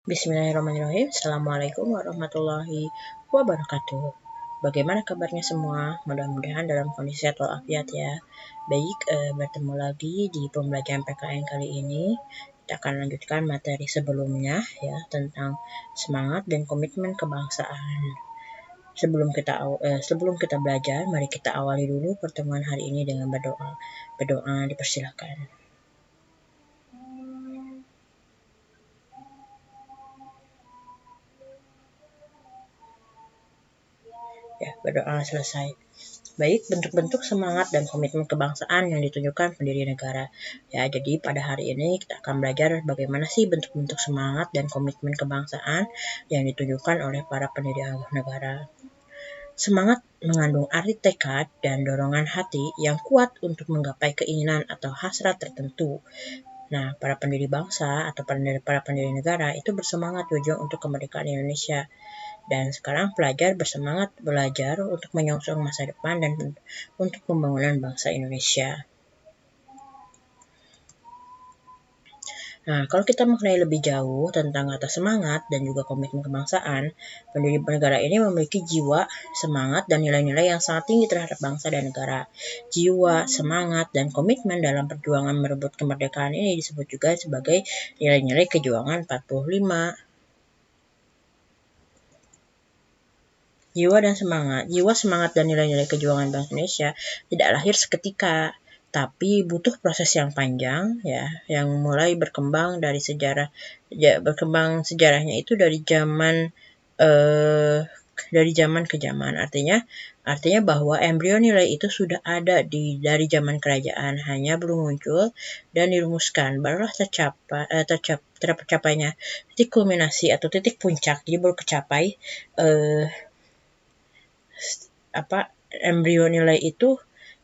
Bismillahirrahmanirrahim. Assalamualaikum warahmatullahi wabarakatuh. Bagaimana kabarnya semua? Mudah-mudahan dalam kondisi sehat walafiat ya. Baik, bertemu lagi di pembelajaran PKN kali ini. Kita akan lanjutkan materi sebelumnya ya tentang semangat dan komitmen kebangsaan. Sebelum kita belajar, mari kita awali dulu pertemuan hari ini dengan berdoa. Berdoa dipersilakan. Ya, berdoa selesai. Baik, bentuk-bentuk semangat dan komitmen kebangsaan yang ditunjukkan pendiri negara. Ya, jadi pada hari ini kita akan belajar bagaimana sih bentuk-bentuk semangat dan komitmen kebangsaan yang ditunjukkan oleh para pendiri negara. Semangat mengandung arti tekad dan dorongan hati yang kuat untuk menggapai keinginan atau hasrat tertentu. Nah, para pendiri bangsa atau para pendiri negara itu bersemangat berjuang untuk kemerdekaan Indonesia. Dan sekarang pelajar bersemangat belajar untuk menyongsong masa depan dan untuk pembangunan bangsa Indonesia. Nah, kalau kita mengenai lebih jauh tentang kata semangat dan juga komitmen kebangsaan, pendiri negara ini memiliki jiwa, semangat, dan nilai-nilai yang sangat tinggi terhadap bangsa dan negara. Jiwa, semangat, dan komitmen dalam perjuangan merebut kemerdekaan ini disebut juga sebagai nilai-nilai kejuangan 45. Jiwa, semangat, dan nilai-nilai kejuangan bangsa Indonesia tidak lahir seketika, tapi butuh proses yang panjang ya, yang mulai berkembang dari sejarahnya itu dari zaman ke zaman. Artinya bahwa embrio nilai itu sudah ada dari zaman kerajaan, hanya belum muncul dan dirumuskan, barulah tercapainya titik kulminasi atau titik puncak. Jadi baru kecapai embrio nilai itu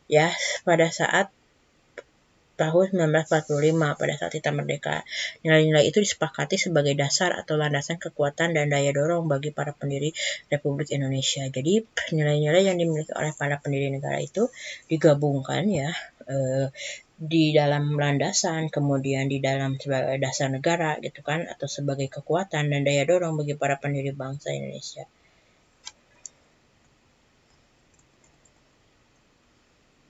ya pada saat tahun 1945, pada saat kita merdeka. Nilai-nilai itu disepakati sebagai dasar atau landasan kekuatan dan daya dorong bagi para pendiri Republik Indonesia. Jadi nilai-nilai yang dimiliki oleh para pendiri negara itu digabungkan ya di dalam landasan, kemudian di dalam sebagai dasar negara gitu kan, atau sebagai kekuatan dan daya dorong bagi para pendiri bangsa Indonesia.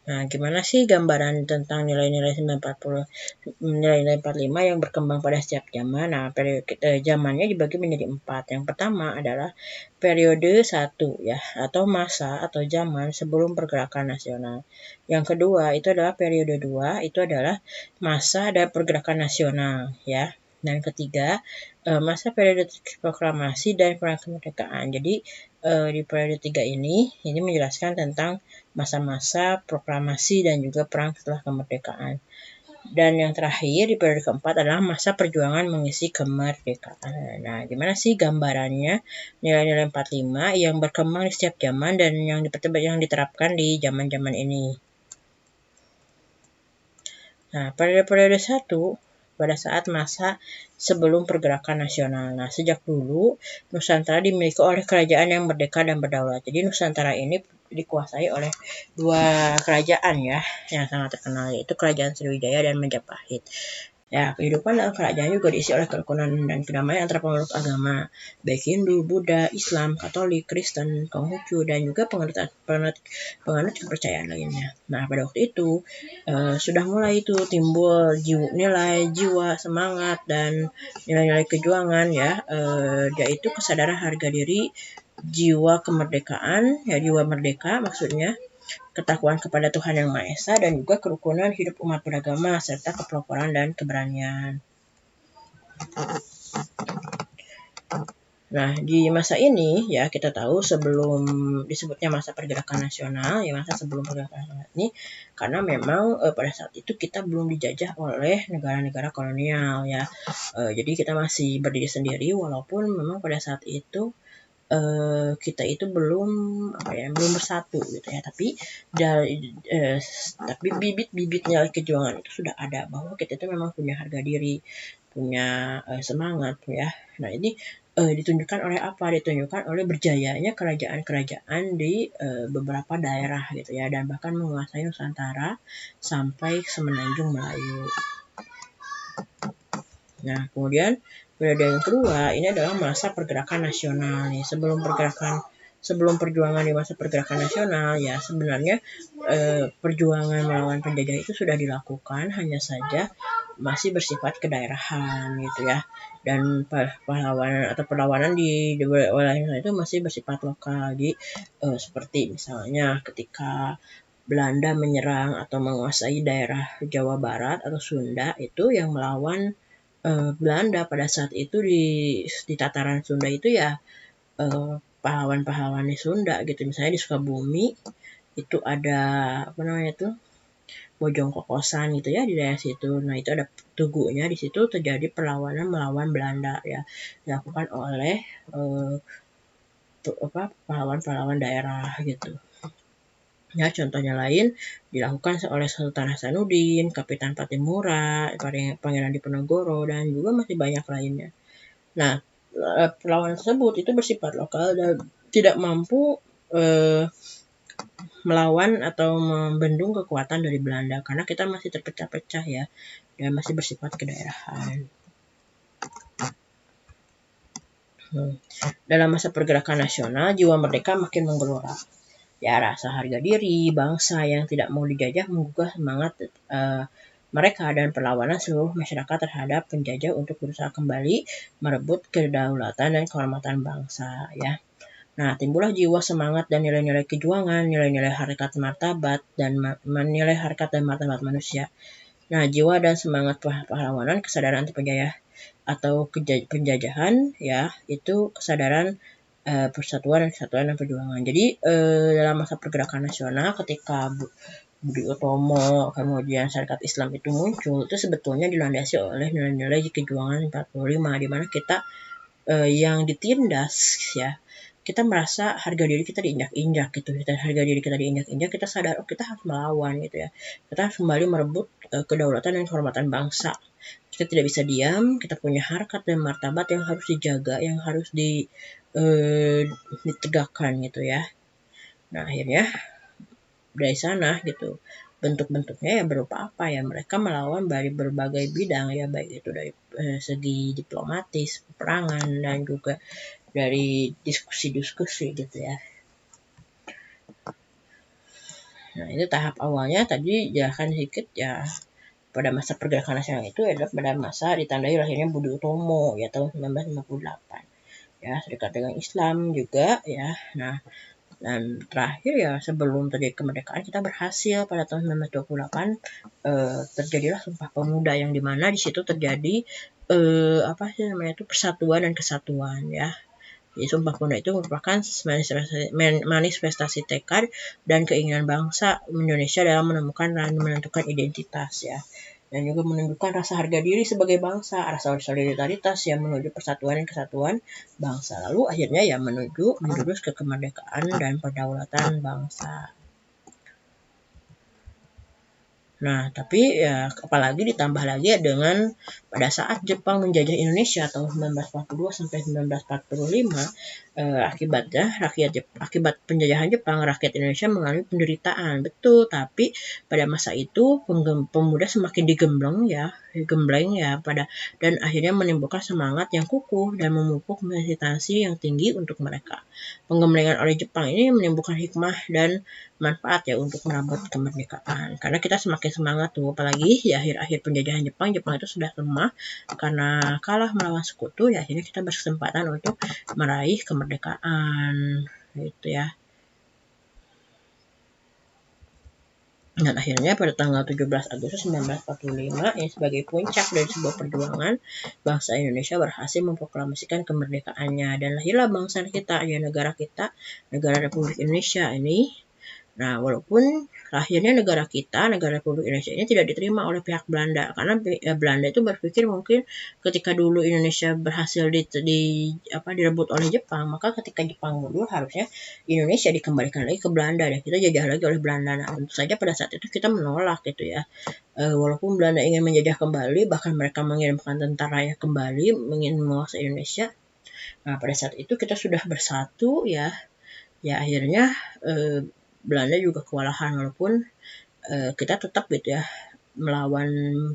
Nah, gimana sih gambaran tentang nilai-nilai 45 yang berkembang pada setiap zaman? Nah, zamannya dibagi menjadi 4. Yang pertama adalah periode 1 ya, atau masa atau zaman sebelum pergerakan nasional. Yang kedua itu adalah periode 2, itu adalah masa dan pergerakan nasional ya. Dan ketiga, masa periode proklamasi dan perang kemerdekaan. Jadi di periode 3 ini menjelaskan tentang masa-masa proklamasi dan juga perang setelah kemerdekaan. Dan yang terakhir di periode keempat adalah masa perjuangan mengisi kemerdekaan. Nah, gimana sih gambarannya nilai-nilai 45 yang berkembang di setiap zaman dan yang diterapkan di zaman-zaman ini? Nah, periode 1 pada saat masa sebelum pergerakan nasional. Nah, sejak dulu Nusantara dimiliki oleh kerajaan yang merdeka dan berdaulat. Jadi Nusantara ini dikuasai oleh 2 kerajaan ya yang sangat terkenal, yaitu Kerajaan Sriwijaya dan Majapahit. Ya, kehidupan dalam kerajaan juga diisi oleh kerukunan dan kedamaian antara pemeluk agama, baik Hindu, Buddha, Islam, Katolik, Kristen, Konghucu, dan juga penganut kepercayaan lainnya. Nah, pada waktu itu sudah mulai itu timbul nilai jiwa, semangat, dan nilai-nilai kejuangan ya, yaitu kesadaran harga diri, jiwa kemerdekaan, ya jiwa merdeka maksudnya, ketakwaan kepada Tuhan Yang Maha Esa, dan juga kerukunan hidup umat beragama, serta kepeloporan dan keberanian. Nah, di masa ini ya kita tahu sebelum disebutnya masa pergerakan nasional, ya masa sebelum pergerakan nasional ini, karena memang pada saat itu kita belum dijajah oleh negara-negara kolonial ya. Jadi kita masih berdiri sendiri, walaupun memang pada saat itu kita itu belum bersatu gitu ya, tapi bibit-bibitnya kejuangan itu sudah ada, bahwa kita itu memang punya harga diri, punya semangat ya. Nah, ini ditunjukkan oleh apa? Ditunjukkan oleh berjayanya kerajaan-kerajaan di beberapa daerah gitu ya, dan bahkan menguasai Nusantara sampai semenanjung Melayu. Nah, kemudian periode yang kedua ini adalah masa pergerakan nasional nih. Sebelum perjuangan di masa pergerakan nasional ya sebenarnya perjuangan melawan penjajah itu sudah dilakukan, hanya saja masih bersifat kedaerahan gitu ya. Dan perlawanan di wilayah itu masih bersifat lokal. Jadi seperti misalnya ketika Belanda menyerang atau menguasai daerah Jawa Barat atau Sunda, itu yang melawan Belanda pada saat itu di tataran Sunda itu ya pahlawan-pahlawan di Sunda gitu. Misalnya di Sukabumi itu ada apa namanya tuh Bojong Kokosan gitu ya di daerah situ. Nah itu ada tugunya, di situ terjadi perlawanan melawan Belanda ya, dilakukan oleh pahlawan-pahlawan daerah gitu. Ya, contohnya lain dilakukan oleh Sultan Hasanuddin, Kapitan Patimura, Pangeran Diponegoro, dan juga masih banyak lainnya. Nah, perlawanan tersebut itu bersifat lokal dan tidak mampu melawan atau membendung kekuatan dari Belanda karena kita masih terpecah-pecah ya dan masih bersifat kedaerahan. Dalam masa pergerakan nasional, jiwa merdeka makin menggelora. Ya, rasa harga diri bangsa yang tidak mau dijajah menggugah semangat mereka dan perlawanan seluruh masyarakat terhadap penjajah untuk berusaha kembali merebut kedaulatan dan kehormatan bangsa ya. Nah, timbullah jiwa semangat dan nilai-nilai kejuangan, nilai-nilai harkat martabat dan nilai harkat dan martabat manusia. Nah, jiwa dan semangat pahlawanan, kesadaran anti penjajah atau penjajahan ya, itu kesadaran persatuan dan kesatuan dan perjuangan. Jadi dalam masa pergerakan nasional ketika Budi Utomo kemudian Syarikat Islam itu muncul, itu sebetulnya dilandasi oleh nilai-nilai kejuangan 45 di mana kita yang ditindas ya, kita merasa harga diri kita diinjak-injak gitu. Harga diri kita diinjak-injak, kita sadar kita harus melawan gitu ya. Kita harus kembali merebut kedaulatan dan kehormatan bangsa. Kita tidak bisa diam, kita punya harkat dan martabat yang harus dijaga, yang harus ditegakkan gitu ya. Nah, akhirnya dari sana gitu bentuk-bentuknya ya berupa apa ya, mereka melawan dari berbagai bidang ya, baik itu dari segi diplomatis, peperangan, dan juga dari diskusi-diskusi gitu ya. Nah, itu tahap awalnya tadi jelaskan sedikit ya. Pada masa pergerakan nasional itu adalah pada masa ditandai lahirnya Budi Utomo ya tahun 1958 ya, serikat dagang Islam juga ya. Nah, dan terakhir ya sebelum terjadi kemerdekaan kita berhasil pada tahun 1928 terjadilah Sumpah Pemuda yang dimana di situ terjadi persatuan dan kesatuan ya. Jadi Sumpah Pemuda itu merupakan manifestasi tekad dan keinginan bangsa Indonesia dalam menemukan dan menentukan identitas ya. Dan juga menunjukkan rasa harga diri sebagai bangsa, rasa solidaritas yang menuju persatuan dan kesatuan bangsa. Lalu akhirnya ya menjurus ke kemerdekaan dan perdaulatan bangsa. Nah, tapi ya apalagi ditambah lagi dengan pada saat Jepang menjajah Indonesia tahun 1942 sampai 1945, akibat penjajahan Jepang, rakyat Indonesia mengalami penderitaan. Betul, tapi pada masa itu pemuda semakin digembleng ya dan akhirnya menimbulkan semangat yang kukuh dan memupuk militansi yang tinggi untuk mereka. Penggemblengan oleh Jepang ini menimbulkan hikmah dan manfaat ya untuk merebut kemerdekaan. Karena kita semakin semangat tuh, apalagi di akhir-akhir penjajahan Jepang itu sudah lemah karena kalah melawan sekutu ya, akhirnya kita berkesempatan untuk meraih kemerdekaan gitu ya. Dan akhirnya pada tanggal 17 Agustus 1945 ini sebagai puncak dari sebuah perjuangan, bangsa Indonesia berhasil memproklamasikan kemerdekaannya dan lahirlah bangsa kita ya, negara kita, negara Republik Indonesia ini. Nah, walaupun akhirnya negara Republik Indonesia ini tidak diterima oleh pihak Belanda karena Belanda itu berpikir mungkin ketika dulu Indonesia berhasil direbut oleh Jepang, maka ketika Jepang mundur harusnya Indonesia dikembalikan lagi ke Belanda dan kita jajah lagi oleh Belanda. Nah, tentu saja pada saat itu kita menolak gitu ya. Walaupun Belanda ingin menjajah kembali, bahkan mereka mengirimkan tentaranya kembali ingin menguasai Indonesia. Nah, pada saat itu kita sudah bersatu ya. Ya akhirnya Belanda juga kewalahan walaupun kita tetap gitu ya melawan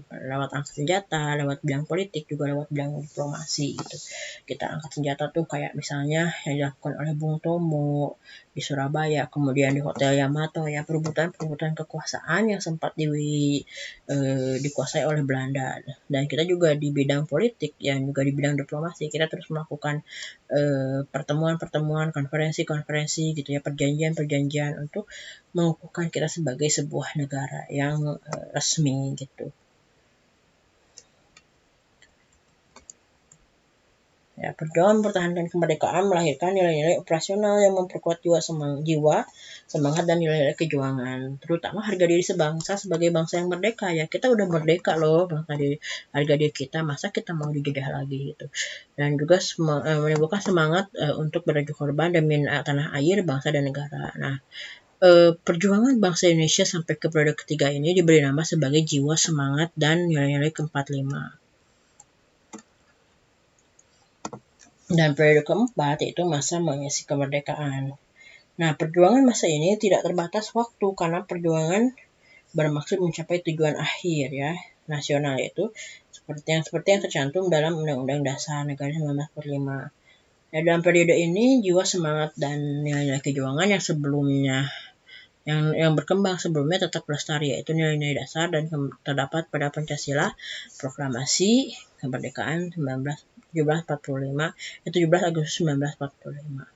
lewat angkat senjata, lewat bidang politik, juga lewat bidang diplomasi gitu. Kita angkat senjata tuh kayak misalnya yang dilakukan oleh Bung Tomo di Surabaya, kemudian di Hotel Yamato ya, perebutan kekuasaan yang sempat dikuasai oleh Belanda. Dan kita juga di bidang politik yang juga di bidang diplomasi kita terus melakukan pertemuan-pertemuan, konferensi-konferensi gitu ya, perjanjian-perjanjian untuk mengukuhkan kita sebagai sebuah negara yang resmi gitu. Ya, perjuangan mempertahankan kemerdekaan melahirkan nilai-nilai operasional yang memperkuat jiwa, semangat dan nilai-nilai kejuangan, terutama harga diri sebangsa sebagai bangsa yang merdeka ya. Kita udah merdeka loh, harga diri kita, masa kita mau dijajah lagi gitu. Dan juga menimbulkan semangat untuk beraju korban demi tanah air, bangsa dan negara. Nah, perjuangan bangsa Indonesia sampai ke periode ketiga ini diberi nama sebagai jiwa, semangat, dan nilai-nilai ke-45. Dan periode keempat yaitu masa mengisi kemerdekaan. Nah, perjuangan masa ini tidak terbatas waktu karena perjuangan bermaksud mencapai tujuan akhir ya nasional, yaitu seperti yang tercantum dalam Undang-Undang Dasar Negara 1945. Ya, dalam periode ini jiwa, semangat, dan nilai-nilai kejuangan yang sebelumnya yang berkembang sebelumnya tetap lestari, yaitu nilai-nilai dasar dan terdapat pada Pancasila, Proklamasi Kemerdekaan 1745, 17 Agustus 1945.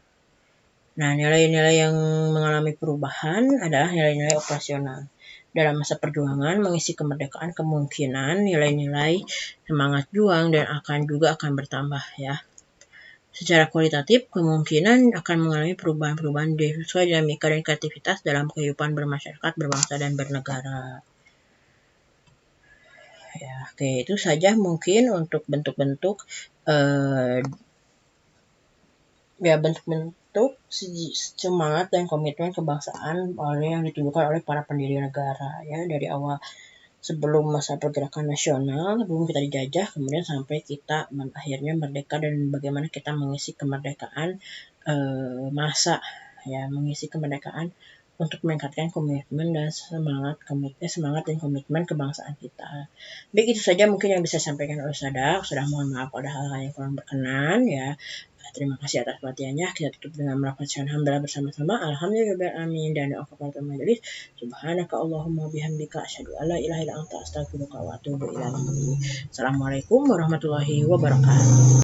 Nah, nilai-nilai yang mengalami perubahan adalah nilai-nilai operasional. Dalam masa perjuangan mengisi kemerdekaan, kemungkinan nilai-nilai semangat juang dan akan bertambah ya. Secara kualitatif, kemungkinan akan mengalami perubahan-perubahan sesuai dinamika dan kreativitas dalam kehidupan bermasyarakat, berbangsa, dan bernegara. Ya, oke, itu saja mungkin untuk bentuk-bentuk semangat dan komitmen kebangsaan yang ditunjukkan oleh para pendiri negara ya, dari awal sebelum masa pergerakan nasional, sebelum kita dijajah, kemudian sampai kita akhirnya merdeka, dan bagaimana kita mengisi kemerdekaan mengisi kemerdekaan untuk meningkatkan komitmen dan semangat dan komitmen kebangsaan kita. Baik, itu saja mungkin yang bisa saya sampaikan oleh Saudara. Mohon maaf ada hal-hal yang kurang berkenan ya. Terima kasih atas perhatiannya. Kita tutup dengan melafazkan hamdalah bersama-sama. Alhamdulillahirobbilalamin, dan kafaratul majelis. Subhanaka Allahumma bihamdika asyhadu an la ilaha illa anta astaghfiruka wa atubu ilaik. Assalamualaikum warahmatullahi wabarakatuh.